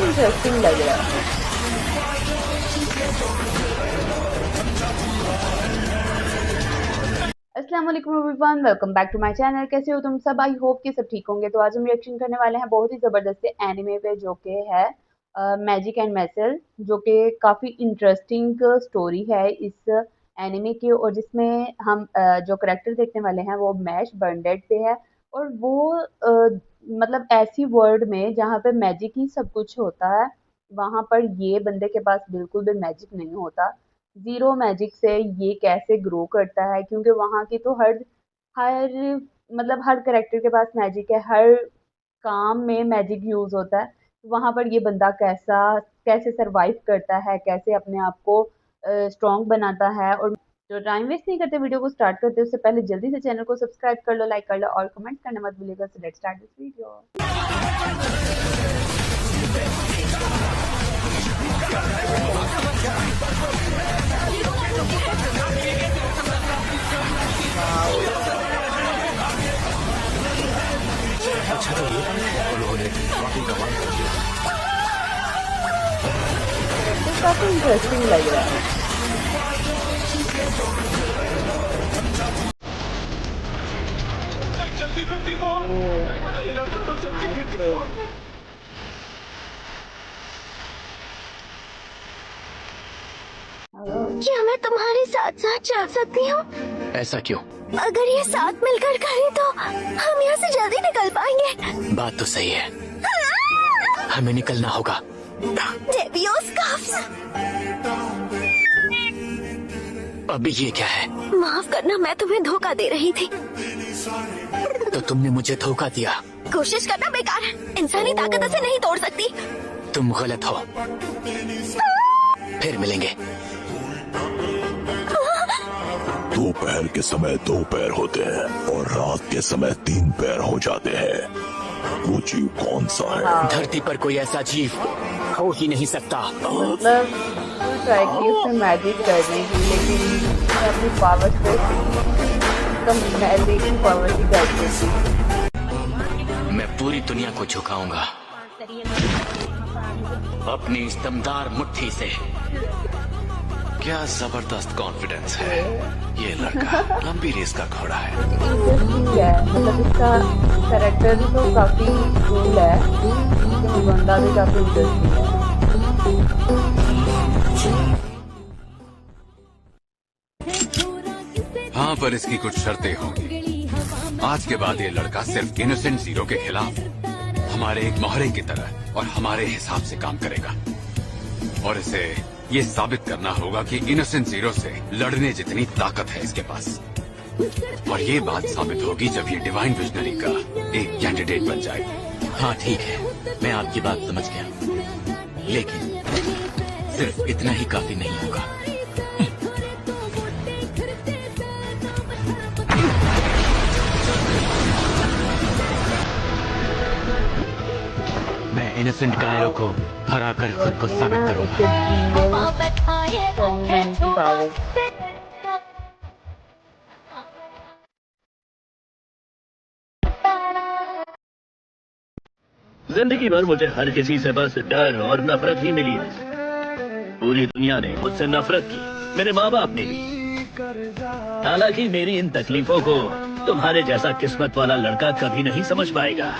Interesting लग रहा है। अस्सलाम वालेकुम everyone, welcome back to my channel. कैसे हो तुम सब? आई होप कि सब ठीक होंगे। तो आज हम रिएक्शन करने वाले हैं बहुत ही ज़बरदस्त एनिमे पे, जो कि है मैजिक एंड मेसल, जो कि काफ़ी इंटरेस्टिंग स्टोरी है इस एनिमे की, और जिसमें हम जो करेक्टर देखने वाले हैं वो मैश बर्नडेड पे है। और वो मतलब ऐसी वर्ल्ड में जहाँ पे मैजिक ही सब कुछ होता है, वहाँ पर ये बंदे के पास बिल्कुल भी मैजिक नहीं होता। ज़ीरो मैजिक से ये कैसे ग्रो करता है, क्योंकि वहाँ की तो हर हर मतलब हर कैरेक्टर के पास मैजिक है, हर काम में मैजिक यूज़ होता है। वहाँ पर ये बंदा कैसे सरवाइव करता है, कैसे अपने आप को स्ट्रॉन्ग बनाता है। और तो टाइम वेस्ट नहीं करते, वीडियो को स्टार्ट करते हैं उससे पहले जल्दी से चैनल को सब्सक्राइब कर लो, लाइक कर लो और कमेंट करना मत भूलिएगा। So let's start this video. अच्छा तो ये उन्होंने काफी कमाल कर दिया। तो काफी इंटरेस्टिंग लग रहा है। क्या मैं तुम्हारे साथ साथ चल सकती हूँ? ऐसा क्यों? अगर ये साथ मिलकर करें तो हम यहाँ से जल्दी निकल पाएंगे। बात तो सही है, हमें निकलना होगा। अभी ये क्या है? माफ करना, मैं तुम्हें धोखा दे रही थी। तो तुमने मुझे धोखा दिया। कोशिश करना बेकार है, इंसानी ताकत इसे नहीं तोड़ सकती। तुम गलत हो, फिर मिलेंगे। दोपहर के समय 2 पैर होते हैं और रात के समय 3 पैर हो जाते हैं। वो जीव कौन सा है? धरती पर कोई ऐसा जीव हो ही नहीं सकता। मतलब ट्राई की उसने मैजिक करने की, लेकिन उसने अपनी पावर से कम मैजिक पावर की करती थी। मैं पूरी दुनिया को झुकाऊंगा अपनी इस दमदार मुट्ठी से। क्या जबरदस्त कॉन्फिडेंस है ये लड़का। लंबी रेस का घोड़ा है। इंटरेस्टिंग है, मतलब इसका कैरेक्टर भी तो काफी कूल है, लेकिन बंदा भी काफी इंटरेस्टिंग है। हाँ, पर इसकी कुछ शर्तें होंगी। आज के बाद ये लड़का सिर्फ इनोसेंट जीरो के खिलाफ हमारे एक मोहरे की तरह और हमारे हिसाब से काम करेगा, और इसे ये साबित करना होगा कि इनोसेंट जीरो से लड़ने जितनी ताकत है इसके पास। और ये बात साबित होगी जब ये डिवाइन विजनरी का एक कैंडिडेट बन जाए। हाँ ठीक है, मैं आपकी बात समझ गया, लेकिन सिर्फ इतना ही काफी नहीं होगा। मैं इनोसेंट कायरो को हरा कर खुद को साबित करूंगा। जिंदगी भर मुझे हर किसी से बस डर और नफरत ही मिली है। पूरी दुनिया ने मुझसे नफरत की, मेरे माँ बाप ने भी। हालांकि मेरी इन तकलीफों को तुम्हारे जैसा किस्मत वाला लड़का कभी नहीं समझ पाएगा।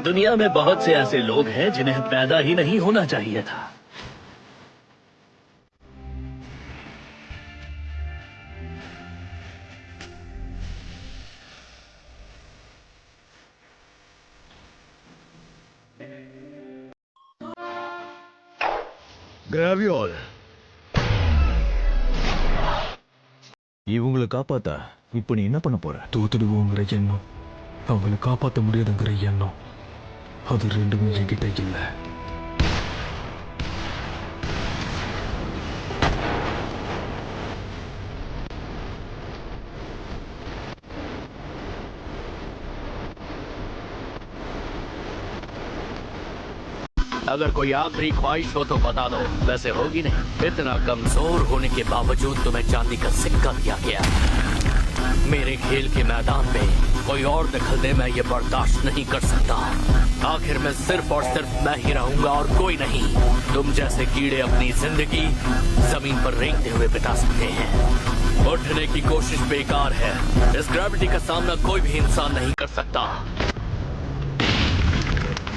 दुनिया में बहुत से ऐसे लोग हैं जिन्हें पैदा ही नहीं होना चाहिए था। கிராவியோல் இவங்களை காப்பாத்த இப்ப நீ என்ன பண்ண போற? தோத்துடுவோங்கிற எண்ணம், அவங்களை காப்பாற்ற முடியாதுங்கிற எண்ணம், அது ரெண்டுமே என்கிட்ட இல்லை. अगर कोई आखिरी ख्वाहिश हो तो बता दो। वैसे होगी नहीं। इतना कमजोर होने के बावजूद तुम्हें चांदी का सिक्का दिया गया। मेरे खेल के मैदान में कोई और दखल दे, मैं ये बर्दाश्त नहीं कर सकता। आखिर में सिर्फ और सिर्फ मैं ही रहूंगा और कोई नहीं। तुम जैसे कीड़े अपनी जिंदगी जमीन पर रेंगते हुए बिता सकते हैं। उठने की कोशिश बेकार है। इस ग्रेविटी का सामना कोई भी इंसान नहीं कर सकता।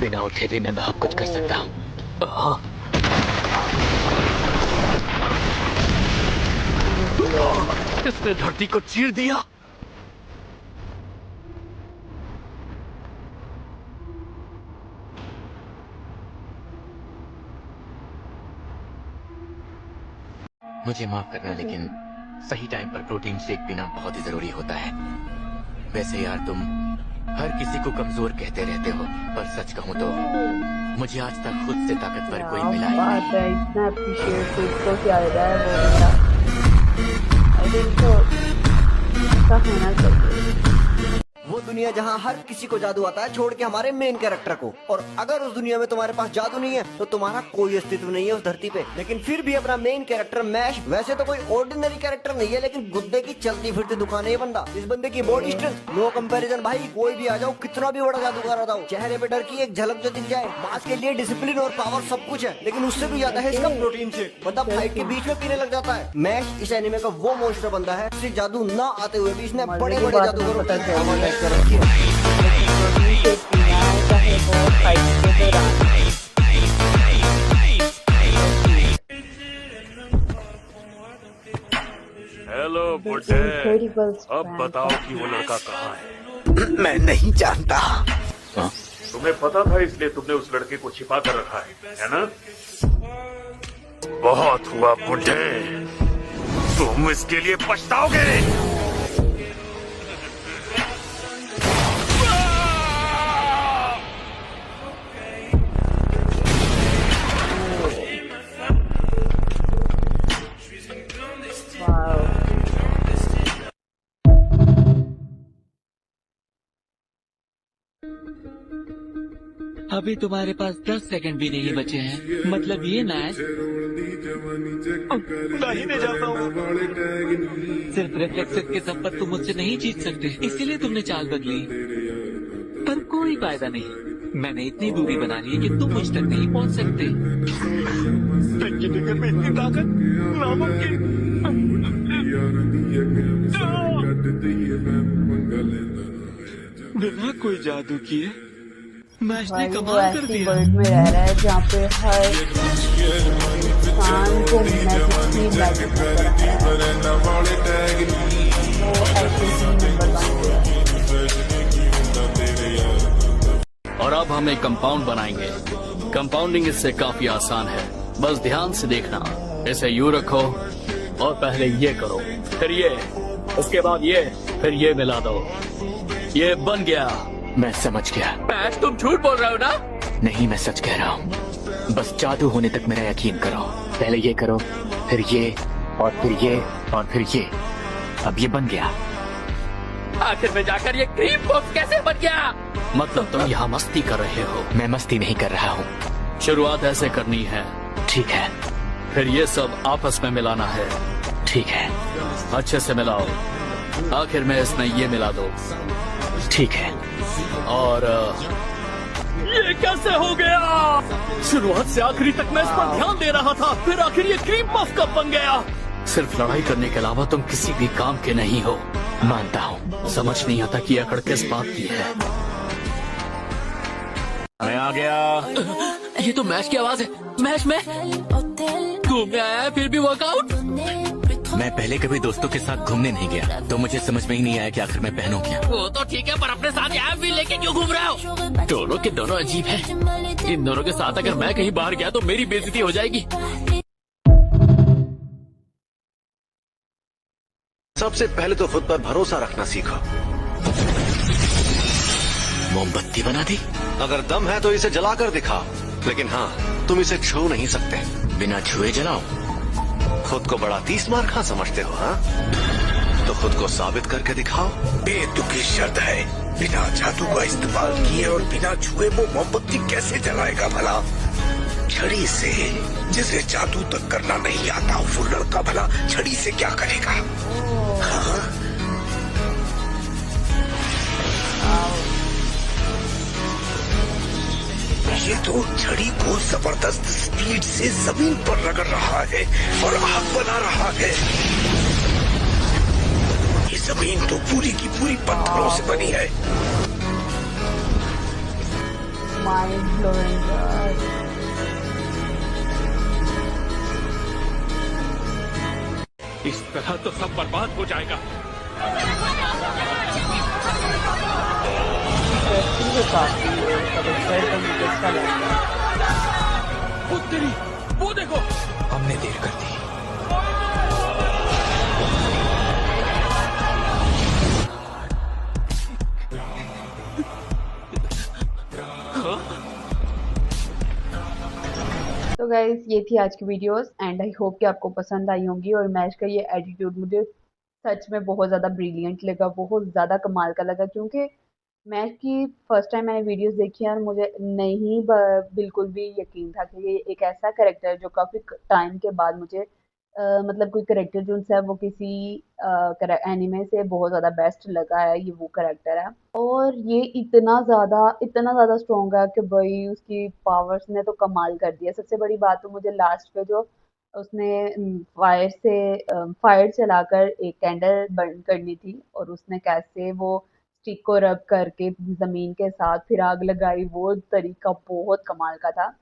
बिना उठे भी मैं बहुत कुछ कर सकता हूँ। इसने धरती को चीर दिया। मुझे माफ करना, लेकिन सही टाइम पर प्रोटीन शेक पीना बहुत ही जरूरी होता है। वैसे यार तुम हर किसी को कमजोर कहते रहते हो, पर सच कहूँ तो मुझे आज तक खुद से ताकतवर कोई मिला ही नहीं। इतना अप्रिशिएट खुद को क्या रहा है वो बंदा। आई थिंक तो ऐसा होना चाहिए। वो दुनिया जहाँ हर किसी को जादू आता है, छोड़ के हमारे मेन कैरेक्टर को। और अगर उस दुनिया में तुम्हारे पास जादू नहीं है तो तुम्हारा कोई अस्तित्व नहीं है उस धरती पे। लेकिन फिर भी अपना मेन कैरेक्टर मैश वैसे तो कोई ऑर्डिनरी कैरेक्टर नहीं है, लेकिन गुद्दे की चलती फिरती दुकान है ये बंदा। इस बंदे की बॉडी स्ट्रेंथ नो कंपैरिजन भाई। कोई भी आ जाओ, कितना भी बड़ा जादूगर आ जाओ, चेहरे पे डर की एक झलक जो दिख जाए। बात के लिए डिसिप्लिन और पावर सब कुछ है, लेकिन उससे भी ज्यादा है इसका प्रोटीन शेक। बंदा फाइट के बीच में पीने लग जाता है। मैश इस एनिमे का वो मॉन्स्टर बंदा है, इससे जादू न आते हुए भी इसने बड़े बड़े जादूगरों को रखी है। हेलो बुड्ढे, अब बताओ कि वो लड़का कहाँ है? मैं नहीं जानता। तुम्हें पता था इसलिए तुमने उस लड़के को छिपा कर रखा है ना? बहुत हुआ बुड्ढे, तुम इसके लिए पछताओगे। अभी तुम्हारे पास 10 सेकंड भी नहीं बचे हैं। मतलब ये मैच नहीं जाता हूँ। सिर्फ रिफ्लेक्सेस के दम पर तुम मुझसे नहीं जीत सकते, इसीलिए तुमने चाल बदली। पर कोई फायदा नहीं, मैंने इतनी दूरी बना ली है कि तुम मुझ तक नहीं पहुंच सकते। में इतनी ताकत नामुमकिन। बिना कोई जादू किए मैच ने कमाल कर दिया। वर्ल्ड में रह रहा है जहाँ पे हर इंसान को मैजिक वो ऐसे ही नंबर 1 और अब हम एक कंपाउंड बनाएंगे। कंपाउंडिंग इससे काफी आसान है, बस ध्यान से देखना। इसे यूं रखो और पहले ये करो, फिर ये, उसके बाद ये, फिर ये मिला दो। ये बन गया। मैं समझ गया। मैच, तुम झूठ बोल रहे हो ना? नहीं, मैं सच कह रहा हूँ। बस जादू होने तक मेरा यकीन करो। पहले ये करो, फिर ये, और फिर ये, और फिर ये। अब ये बन गया। आखिर में जाकर ये क्रीम पफ कैसे बन गया? मतलब तुम यहाँ मस्ती कर रहे हो? मैं मस्ती नहीं कर रहा हूँ। शुरुआत ऐसे करनी है। ठीक है। फिर ये सब आपस में मिलाना है। ठीक है। अच्छे से मिलाओ। आखिर में इसमें ये मिला दो। ठीक है। और ये कैसे हो गया? शुरुआत से आखिरी तक मैं इस पर ध्यान दे रहा था, फिर आखिर ये क्रीम पफ कब बन गया? सिर्फ लड़ाई करने के अलावा तुम किसी भी काम के नहीं हो। मानता हूँ। समझ नहीं आता कि अकड़ किस बात की है। मैं आ गया। ये तो मैच की आवाज है। मैच में घूमने आया है, फिर भी वर्कआउट। मैं पहले कभी दोस्तों के साथ घूमने नहीं गया, तो मुझे समझ में ही नहीं आया कि आखिर मैं पहनूं क्या। वो तो ठीक है, पर अपने साथ ऐप भी लेके क्यों घूम रहे हो? दोनों के दोनों अजीब हैं। इन दोनों के साथ अगर मैं कहीं बाहर गया तो मेरी बेइज्जती हो जाएगी। सबसे पहले तो खुद पर भरोसा रखना सीखो। मोमबत्ती बना दी। अगर दम है तो इसे जलाकर दिखाओ, लेकिन हाँ, तुम इसे छू नहीं सकते। बिना छुए जलाओ। खुद को बड़ा 30 मार खा समझते हो? हाँ, तो खुद को साबित करके दिखाओ। बेतुकी शर्त है, बिना जादू का इस्तेमाल किए और बिना छुए वो मोमबत्ती कैसे जलाएगा भला? छड़ी से। जिसे जादू तक करना नहीं आता वो लड़का भला छड़ी से क्या करेगा? हाँ? तो छड़ी को जबरदस्त स्पीड से जमीन पर रगड़ रहा है और आग बना रहा है। ये जमीन तो पूरी की पूरी पत्थरों से बनी है। Mind blowing. इस तरह तो सब बर्बाद हो जाएगा। वो देखो, हमने देर कर दी। तो गाइस ये थी आज की वीडियोस एंड आई होप कि आपको पसंद आई होंगी। और मैश का ये एटीट्यूड मुझे सच में बहुत ज़्यादा ब्रिलियंट लगा, बहुत ज़्यादा कमाल का लगा, क्योंकि मैश की फर्स्ट टाइम मैंने वीडियोस देखी है और मुझे नहीं बिल्कुल भी यकीन था कि ये एक ऐसा कैरेक्टर है जो काफ़ी टाइम के बाद मुझे मतलब कोई कैरेक्टर जो है वो किसी एनिमे से बहुत ज़्यादा बेस्ट लगा है, ये वो कैरेक्टर है। और ये इतना ज़्यादा स्ट्रॉन्ग है कि भाई उसकी पावर्स ने तो कमाल कर दिया। सबसे बड़ी बात तो मुझे लास्ट पे जो उसने फायर चलाकर एक कैंडल बर्न करनी थी और उसने कैसे वो स्टिक को रब करके ज़मीन के साथ फिर आग लगाई, वो तरीका बहुत कमाल का था।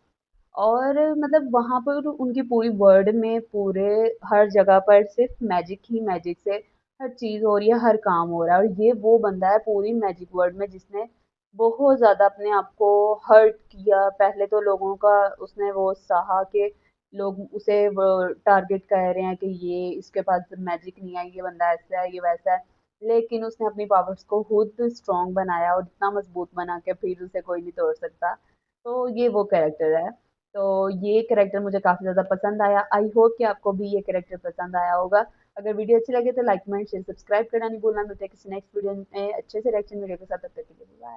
और मतलब वहाँ पर उनकी पूरी वर्ल्ड में पूरे हर जगह पर सिर्फ मैजिक ही मैजिक से हर चीज़ हो रही है, हर काम हो रहा है। और ये वो बंदा है पूरी मैजिक वर्ल्ड में जिसने बहुत ज़्यादा अपने आप को हर्ट किया। पहले तो लोगों का उसने वो सहा कि लोग उसे टारगेट कर रहे हैं कि ये इसके पास मैजिक नहीं है, ये बंदा ऐसा है, ये वैसा है। लेकिन उसने अपनी पावर्स को खुद स्ट्रॉन्ग बनाया और इतना मजबूत बना के फिर उसे कोई नहीं तोड़ सकता। तो ये वो कैरेक्टर है। तो ये कैरेक्टर मुझे काफ़ी ज़्यादा पसंद आया। आई होप कि आपको भी ये कैरेक्टर पसंद आया होगा। अगर वीडियो अच्छी लगे तो लाइक कमेंट शेयर सब्सक्राइब करना नहीं भूलना। मिलते हैं किसी नेक्स्ट वीडियो में अच्छे से रिएक्शन वीडियो के साथ। तब तक के लिए बाय।